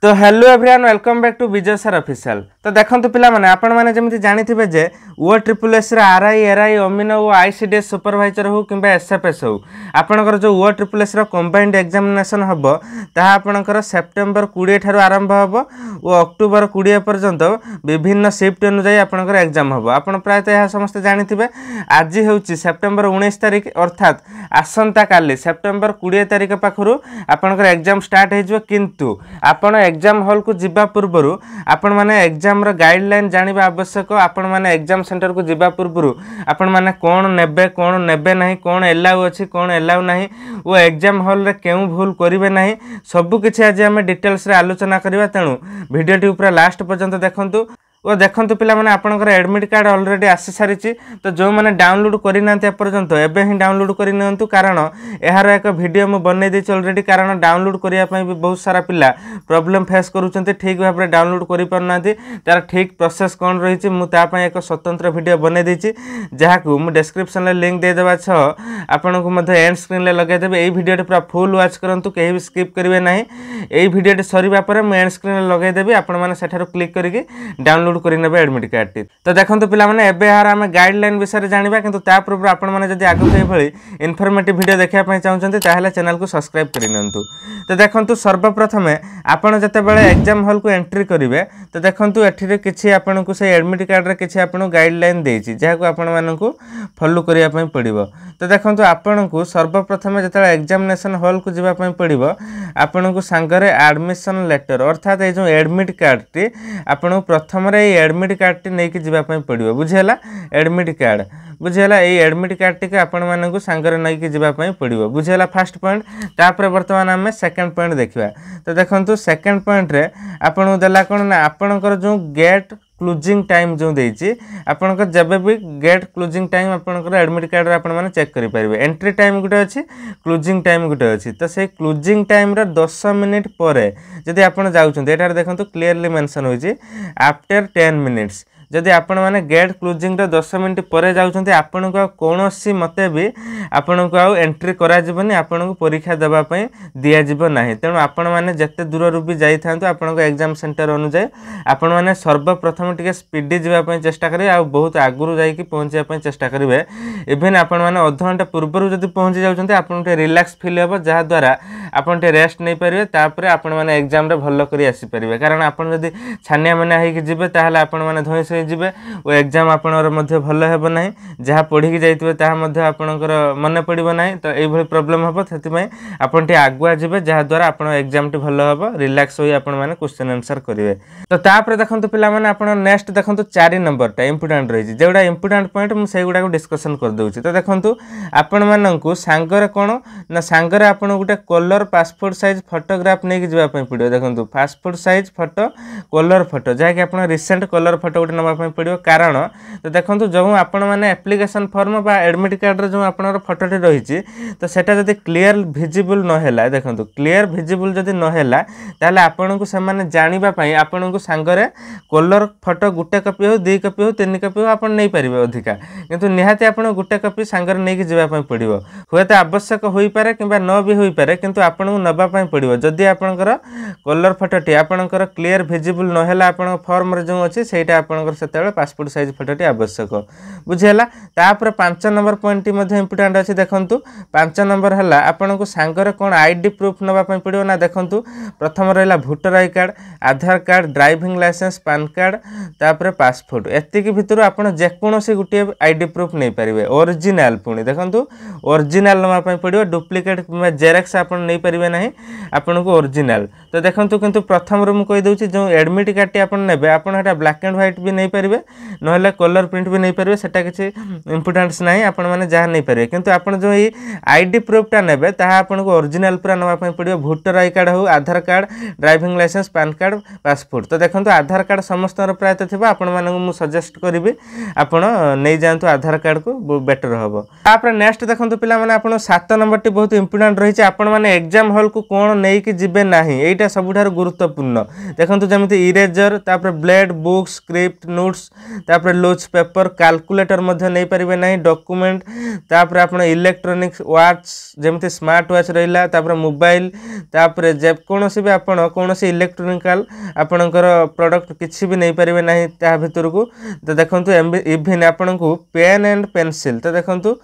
तो hello everyone welcome back to Vijay sir official. तो देखंतु पिला माने आपण माने जेमति जानिथिबे जे OSSS रे आरआई एरआई अमीनो और आईसीडीएस सुपरवाइजर हो किंबा एसएफएस हो आपनकर जो OSSS रो कंबाइंड एग्जामिनेशन हबो ताहा आपनकर सेप्टेम्बर 20 ठारो आरंभ हबो और अक्टोबर 20 पर्यंत विभिन्न शिफ्ट अनुसार आपनकर एग्जाम हबो। आपण प्रायतः यह समस्त जानिथिबे आज हेउची सेप्टेम्बर 19 तारिख अर्थात आसंता काली सेप्टेम्बर 20 तारिख पाखरु आपनकर एग्जाम स्टार्ट हे जो किंतु आपण एग्जाम हॉल को जिबा पूर्वरु आपण माने एग्जाम रो गाइडलाइन जानिबा आवश्यक। आपण माने एग्जाम सेंटर को जिबा पूर्वरु आपण माने कोन नेबे नाही कोन एलाउ अछि कोन एलाउ नाही वो एग्जाम हॉल रे केउ भूल करिवे नाही सब किछि आज हम डिटेल्स रे आलोचना करिवा। तेणु वीडियो टी ऊपर लास्ट पर्यंत देखंतु और देखंतु पिला माने आपनकर एडमिट कार्ड ऑलरेडी आसी सारिछि। तो जो माने डाउनलोड करि नांते पर्यंत एबे ही डाउनलोड करि नियंतु कारण एहार एक वीडियो मु बनै दैछि ऑलरेडी। कारण डाउनलोड करिया पई भी बहुत सारा पिला प्रॉब्लम फेस करूचंती ठीक भाबरे डाउनलोड करि परनांती तार ठीक प्रोसेस कोन रहिछि मु ता पई एक स्वतंत्र वीडियो बनै दैछि जहाकू मु डिस्क्रिप्शन ले लिंक दे देबा छ आपनको मध्ये एंड स्क्रीन ले लगे देबे। एई वीडियो पूरा फुल वॉच करंतु केही भी स्किप करिवे नाही। एई वीडियो सरीबा परे मु एंड स्क्रीन ले लगे देबी आपण माने सेठारो क्लिक करिके डाउनलोड करनेबे एडमिट कार्ड टी। तो देखंतु पिला माने एबे हार हम गाइडलाइन विषय जानिबा किंतु ता पूर्व आपण माने जदी आगु के भली इन्फॉर्मेटिव वीडियो देखिया पई चाहउचंती ताहले चैनल को सब्सक्राइब करिनंतु। तो देखंतु सर्वप्रथमे आपण जते बेले एग्जाम हॉल को एंट्री करिवे तो देखंतु एठिरे किछि आपण को से एडमिट कार्ड रे किछि आपण गाइडलाइन देछि जहा को आपण मानन को फॉलो करिया पई पड़िबो। तो देखंतु आपण को सर्वप्रथमे जते एग्जामिनेशन हॉल को जिबा पई पड़िबो आपण को संगरे एडमिशन लेटर अर्थात ए जो एडमिट कार्ड टी आपण प्रथम रे एडमिट कार्ड टी नै कि जिबा पई पड़िबो बुझेला। एडमिट कार्ड बुझेला ए एडमिट कार्ड टी के आपण मानन को संगरे नै कि जिबा पई पड़िबो बुझेला फर्स्ट पॉइंट। तापर वर्तमान हम सेकंड पॉइंट देखिबा। तो देखंतु सेकंड पॉइंट रे आपण देला कोन ना आपनकर जो गेट क्लोजिंग टाइम जो देछि आपनकर जबे भी गेट क्लोजिंग टाइम आपनकर एडमिट कार्ड रे आपण माने चेक करि परिबे। एंट्री टाइम गुटे अछि क्लोजिंग टाइम गुटे अछि। तो से क्लोजिंग टाइम रे 10 मिनिट परे जदि आपण जाउछन एटार देखंतु क्लियरली मेंशन होइछि आफ्टर 10 मिनिट्स जदि आपण माने गेट क्लोजिंग रे 10 मिनिट परे जाउछन्ते आपण को कोनोसी मते भी आपण को आ एंट्री करा जिवनी आपण को परीक्षा देबा पई दिया जिवो नाही। तेणु आपण माने जत्ते दूर रु भी जाई थांतो आपण को एग्जाम सेंटर अनुसार आपण माने सर्वप्रथम टिके स्पीडी जिबा पई चेष्टा करिवे आ बहुत आगुरु जाई कि पहुंचिया पई चेष्टा करिवे। इवन आपण माने आधा घंटा पूर्व जदि पहुंची जाउछन्ते आपण के रिलैक्स फील हेबो जहा द्वारा आपण के रेस्ट नै परिवे तापर आपण माने एग्जाम रे भलो करी आसी परिवे। कारण आपण जदि छानिया माने हे कि जिबे ताहाले आपण माने धोई जिबे वो एग्जाम आपनर मध्य भलो हेबो नाही जहा पढी कि जाइतबे ताहा मध्य आपनकर मने पडिबो नाही। तो एई भली प्रॉब्लम हेबो सेति पई आपण टी आगुआ जिबे जहा द्वारा आपण एग्जाम टी भलो हेबो रिलैक्स होई आपण माने क्वेश्चन आंसर करिवे। तो तापर देखंतु पिला माने आपण नेक्स्ट देखंतु 4 नंबर टा इंपोर्टेंट रहिछि जेउडा इंपोर्टेंट पॉइंट मु सेगुडा को डिस्कशन कर दउछि। तो देखंतु आपण माननकु सांगरे कोन ना सांगरे आपण गुटे कलर पासपोर्ट साइज फोटोग्राफ नै कि जिबा पई पडियो। देखंतु passport size photo colour photo जहा कि आपण रिसेंट कलर फोटो गुटे नबा पई पड़ो। कारण तो देखंतु जो आपण माने एप्लिकेशन फॉर्म बा एडमिट कार्ड रे जो आपनर फोटोटी रहिछि तो सेटा जदी क्लियर विजिबल न हैला देखंतु क्लियर विजिबल जदी न हैला ताले आपन को से माने जानिबा पई आपन को संगरे कलर फोटो गुटे कॉपी हो 2 कॉपी हो 3 कॉपी हो आपन नै परिबे अधिका किंतु निहाती आपन गुटे कॉपी संगरे नै कि जिबा पई पड़िबो। होयत आवश्यक होई पारे किबा न भी होई पारे किंतु आपन को नबा पई पड़िबो जदी आपनकर कलर फोटोटी आपनकर क्लियर विजिबल न हैला आपन फॉर्म रे जो अछि सेटा आपनकर सेतेले पासपोर्ट साइज फोटोटी आवश्यक बुझेला। तापर 5 नंबर पॉइंट टी मध्ये इंपोर्टेंट अछि। देखंतु 5 नंबर हला आपन को सांगरे कोन आईडी प्रूफ नबा पई पड़ियो ना। देखंतु प्रथम रहला voter I card Aadhaar card driving licence PAN card तापर पासपोर्ट एति कि भितरु आपन जे कोनोसी गुटे आईडी प्रूफ नै परिबे ओरिजिनल पुनी देखंतु ओरिजिनल नबा पई पड़ियो डुप्लीकेट किबा जेरॉक्स आपन नै परिबे नाही आपन को ओरिजिनल। तो देखंतु किंतु प्रथम रो मु कहि दउछि जो एडमिट कार्ड टी आपन नेबे आपन हेटा ब्लैक एंड व्हाइट भी नै परिबे नहले कलर प्रिंट भी नहीं पारे सेटा किछि इंपोर्टेंस नाही आपण माने जहा नहीं पारे किंतु आपण जो ई आईडी प्रूफ टा नेबे ताहा आपण को ओरिजिनल पूरा नवा पई पड़ियो वोटर आई कार्ड हो Aadhaar card driving licence PAN card passport. तो देखंतु आधार कार्ड समस्त प्रायत थिबा आपण माने मु सजेस्ट करिवि आपण नै जानतु आधार कार्ड को बेटर हबो। तापर नेक्स्ट देखंतु पिला माने आपण 7 नंबर टी बहुत इंपोर्टेंट रहिछि आपण माने एग्जाम हॉल को कोन नै कि जिबे नाही एटा सबुठार गुरुत्वपूर्ण देखो जमी इरेजर तापर ब्लेड बुक्स स्क्रिप्ट नोट्स तापर लूज पेपर कैलकुलेटर नहीं पारे ना डॉक्यूमेंट तापर आपण इलेक्ट्रॉनिक्स वाच जमी स्मार्ट वाच रहा तापर मोबाइल तापर जेकोसी भी आपण कौन इलेक्ट्रोनिकल आपणकर प्रोडक्ट किसी भी नहीं पारे ना ता भितर को तो देखो इवन आपण को पेन एंड पेंसिल तो देखो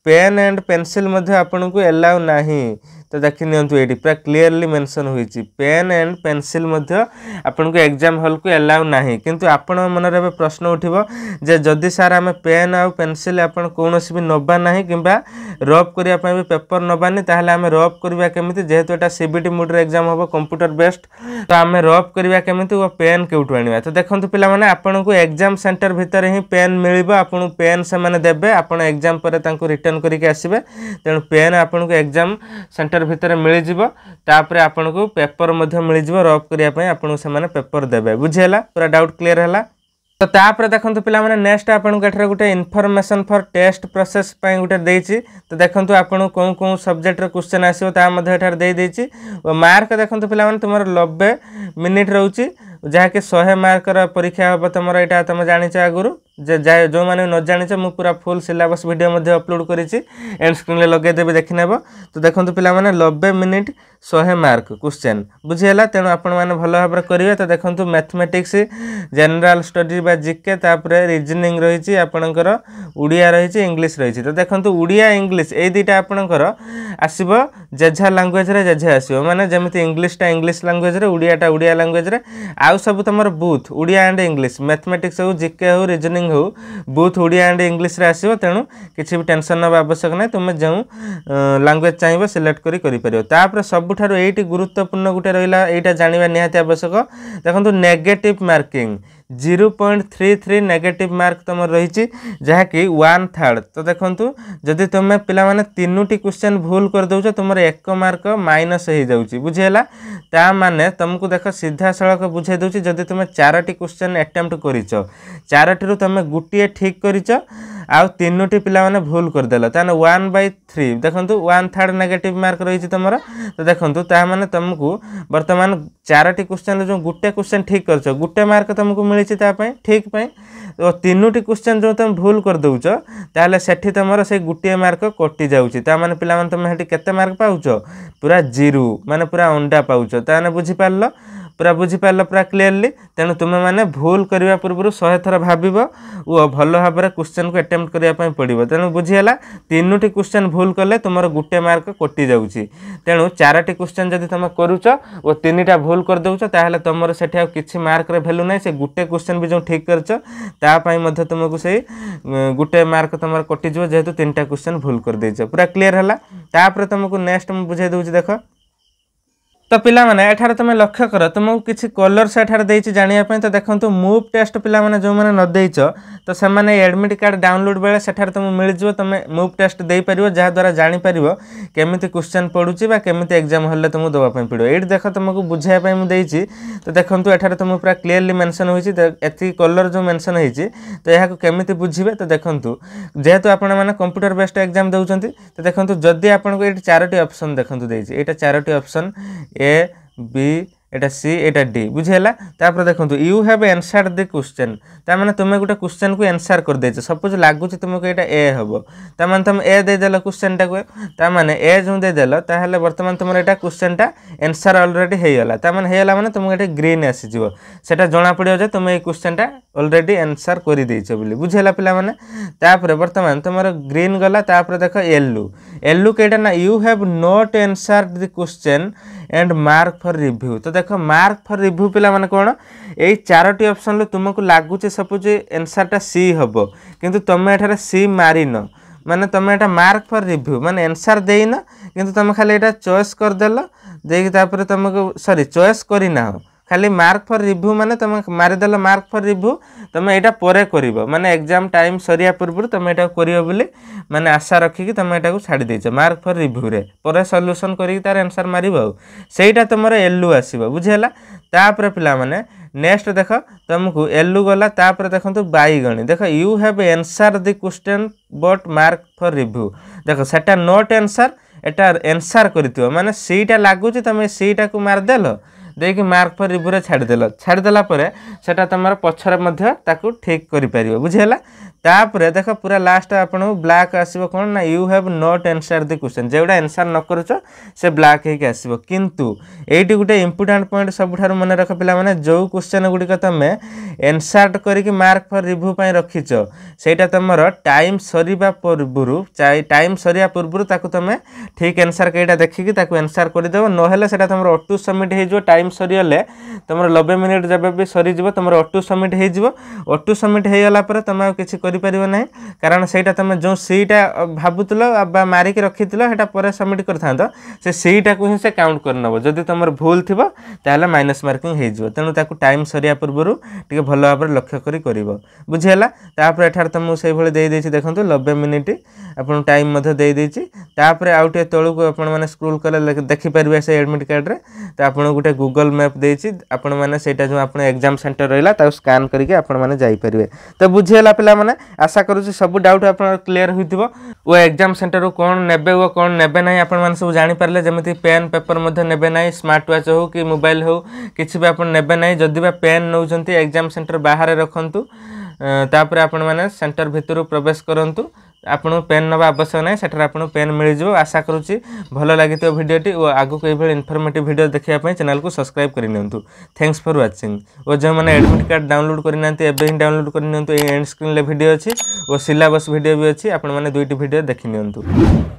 पेन एंड पेंसिल आपन को एलाउ नहीं तो देखी नियंतु ये पूरा क्लीयरली मेंशन होईची पेन एंड पेंसिल आपन को एग्जाम हॉल को एलाउ नहीं किंतु आपण मन रे प्रश्न उठिबो जे जदि सार आम पेन आ पेंसिल आपन कोनोसी भी नबा नहीं किंबा रफ करिया पय भी पेपर नबानी ताहले आम रफ करिया केमिति जेहेतु एटा सीबीटी मोड रे एग्जाम होबो कंप्यूटर बेस्ड तो आम रफ करिया केमिति वो पेन केउटु आनिबा तो देखंतु पिला माने आपन को एग्जाम सेंटर भीतर ही पेन मिलिबो आपन पेन से माने देबे आपन एग्जाम पर तांको रिटर्न करिके आसीबे तेणु पेन आपन को एग्जाम सेंटर भितर मिल जिवो तापर आपन को पेपर मध्य मिल जिवो रफ करिया पय आपन से माने पेपर देबे बुझियला पूरा डाउट क्लियर हला तो तापर देखंतु पिला माने नेक्स्ट आपन को एठरा गुटे इन्फॉर्मेशन फॉर टेस्ट प्रोसेस पय गुटे देइची तो देखंतु आपन कोन कोन सब्जेक्ट रे क्वेश्चन आसीबो ता मध्य एठार देइ देइची मार्क देखंतु पिला माने तुमर 90 मिनिट रहउची जहाँ कि 100 मार्क परीक्षा हम तुम यहाँ तुम जाच आगुरी जो मैंने न जाच मुझे पूरा फुल सिलेबस वीडियो अपलोड करी एंड स्क्रीन में लगेदेवी देखने तो देखो पिला 90 मिनिट 100 मार्क क्वेश्चन बुझीगला तेणु आपण मैंने भल भाव करेंगे तो देखो मैथमेटिक्स जनरल स्टडी जिके रिजनिंग रही आपणकर उड़िया रही इंग्लीश रही तो देखो उड़िया इंग्लीश ये दुटा आपणकर आसब जेझा लांगुएज जेझे आसो माने जमी इंग्लीशटा इंग्लीश लांगुएज उड़ियाटा उड़िया लांगुएज आउ सब तुम both Odia and English mathematics हो जिके हो रिजनिंग हो बूथ उड़िया एंड इंग्लीश रे आसो तेणु किसी भी टेंशन ना आवश्यक ना तुम जो लांगुएज चाहिए सिलेक्ट करें सबुठार ये गुरुत्वपूर्ण गोटे रहा यहाँ जाना निहाती आवश्यक देखो नेगेटिव मार्किंग 0.33 नेगेटिव मार्क तुम रही जहाँकि 1/3 तो देखो जदि तुम पिला माने 3टी क्वेश्चन भूल कर दौच तुम 1 मार्क माइनस हो जाऊँगी बुझीगला ता माने तुमको देख सीधा सड़क बुझे दूसरी जदि तुम 4टी क्वेश्चन अटेम्प्ट करिच 4टी तुम गोटे ठीक करिच आउ 3टी पिला माने भूल करदेल ताने 1/3 देखो 1/3 नेगेटिव मार्क रही तुम तो देखो माने तुमको वर्तमान 4टी क्वेश्चन जो गोटे क्वेश्चन ठीक कर गोटे मार्क तुमको मिली ठीक पाई तो 3टी क्वेश्चन जो तुम भूल कर दौच ताले सेठी तुम से गोटे मार्क कटि जाऊँगी ताने पिला माने तुम केते मार्क पाउच पूरा 0 माने पूरा अंडा पाउच ताने बुझी पारल पूरा बुझीपार पूरा क्लीयरली तेणु तुम्हें मैंने भूल करने पूर्व 100 थर भाव और भल भाव क्वेश्चन को अटेम्प्ट करने पड़ो तेणु बुझीगला 3टी क्वेश्चन भूल कले तुम गोटे मार्क कटि जाऊँगी तेणु 4टी क्वेश्चन जब तुम करुच और 3टा भूल कर दौच ताहले तुम से किसी मार्क रे वैल्यू ना से गोटे क्वेश्चन भी जो ठीक कर तुमको से गोटे मार्क तुम कटिज जेहेतु 3टा क्वेश्चन भूल कर देच पूरा क्लीयर है तुमको नेक्स्ट मुझे बुझे दूसरी देख तो पिला माने एठार तुम लक्ष्य कर तुमको किसी कलर्स एठार देछि जानिया पय तो देखंतु मूव टेस्ट पिला माने जो माने न देइछ तो से माने एडमिट कार्ड डाउनलोड बेले सेठार तुम मिल जिवो तुम मूव टेस्ट देई परिवो जहा द्वारा जानि परिवो केमिति क्वेश्चन पडुची बा केमिति एग्जाम हल्ले तुमको दवा पय पड़ो एठी देख तुमको बुझाय पय मु देइछि तो देखंतु एठार तुम पूरा क्लियरली मेंशन होइछि एथि कलर जो मेंशन होइछि तो एहा को केमिति बुझिबे तो देखंतु जेहेतु आपण माने कंप्यूटर बेस्ड एग्जाम दउचंती तो देखंतु जदी आपण को एठी 4टी ऑप्शन देखंतु देइछि एटा 4टी option A B Etah C Etah D बुझीगला तापर देखो you have answered the question ता माने तुम गोटे क्वेश्चन को आंसर कर देछ सपोज लागुच तुमको एटा ए हबो ता माने तुम ए दे देल क्वेश्चन टा को ता माने ए जो दे देल ताहले वर्तमान तुम एटा क्वेश्चन टा आंसर ऑलरेडी हे गला ता माने हे गला माने तुमको एटा ग्रीन आसी जिवो सेटा जणा पड़ियो जे तुम ए क्वेश्चन टा ऑलरेडी आंसर करि देछ बोली बुझीगला पिला माने तापर वर्तमान तुमरो ग्रीन गला तापर देखो येलो येलो केटा ना you have not answered the question and mark for review तो देखो मार्क फॉर रिव्यू पिला माने कोन ए 4टी ऑप्शन लो तुमको लागुचे सपोज आंसर टा सी हबो किंतु तुम एठारे सी मारिन माने तुम एटा मार्क फॉर रिव्यू माने आंसर देइन किंतु तुम खाली एटा चॉइस कर देल देकी तापर तुमको सॉरी चॉइस करिना हो खाली मार्क फॉर रिव्यू माने तुम मारिदेल मार्क फॉर रिव्यू तुम एटा परे करिवो माने एग्जाम टाइम सरिया पूर्व तुम एटा करिवो बोली माने आशा रखी कि तुम एटा को छाड़ी देछ मार्क फॉर रिव्यू रे परे सॉल्यूशन करी तार आंसर मारिवो सेटा तुमर येलो आसीबो बुझियला तापर पिला माने नेक्स्ट देख तुमको येलो गला तापर देखंतु बाईगणी देख you have answer the question but mark for review देख सेटा नॉट आंसर एटा आंसर करथियो माने सीटा लागुची तुम सीटा को मार देलो ଦେଇକି ମାର୍କ ଫର୍ ରିଭ୍ୟୁରେ ଛାଡ଼ିଦେଲା ପରେ ସେଟା ତୁମର ପଛରେ ମଧ୍ୟ ତାକୁ ଠିକ୍ କରିପାରିବ ବୁଝିହେଲା। तापर देख पूरा लास्ट आपको ब्लैक आसो कौन ना you have not answer the question जेगुड़ा आंसर न करुच से ब्लैक होके आसो किंतु एटी गोटे इंपोर्टेंट पॉइंट सबुठार मन रख पिला माने जो क्वेश्चन गुड़िक तुम आंसर करके मार्क फॉर रिव्यू पे रखिच सेटा तुमर टाइम सरीबा पूर्व टाइम सरिया पूर्व ताकू तुम ठीक आंसर कईटा देखिकी आंसर करदेव नहेले सेटा तुम ऑटो सबमिट हो टाइम सरीगले तुम 90 मिनिट जब भी सरीज तुम ऑटो सबमिट हो ऑटो सबमिट हो गला तुम किसी करिपारिबो नाही कारण सेटा तुम जो सीटा भाबुतल मारिक रखिथिल सेटा पर सबमिट करथांत से सीटा को ही से काउंट करनबो जदि तुमर भूल थिबो ताहले माइनस मार्किंग हे जिवो तेनु ताकू टाइम सरिया पूर्वरु टिके भलो भाबरे लक्ष्य करी करिवो बुझियला। तापर एठार तुमको सेहि भली देई देछि देखंतु 90 मिनिट आपन टाइम मध्ये देई देछि तापर आउटे तळुको आपन माने स्क्रॉल करले देखि परिबे से एडमिट कार्ड रे त आपन गुटे गूगल मैप देछि आपन माने सेटा जो आपन एग्जाम सेंटर रहला ता स्कैन करके आपन माने जाई परिबे। तो बुझियला पिला माने आशा करूँ सब डाउट आप क्लीयर हो वो एग्जाम सेंटर कौन नेबे वो कौन नेबे ना आपण मैंने सब जानीपारे जमी पेन पेपर नेबे ना स्मार्ट वाच हो कि मोबाइल हो किसी भी आप नेबे ना जदि बा पेन नौ एग्जाम सेंटर बाहर रखु तापर आपण मैंने सेंटर भितर प्रवेश करूँ आपको पेन नवा आवश्यक ना सेठार आपको पेन मिल जाव। आशा करुँची भल लगी भिडियोटी और आगक ये इनफॉर्मेटिव वीडियो देखा चैनल को सब्सक्राइब कर थैंक्स फॉर वाचिंग। और जो मैंने एडमिट कार्ड डाउनलोड करना एवं ही डाउनलोड कर एंड स्क्रीन वीडियो अच्छी और सिलेबस वीडियो भी अच्छी आपण मैंने दुईटी वीडियो देखी।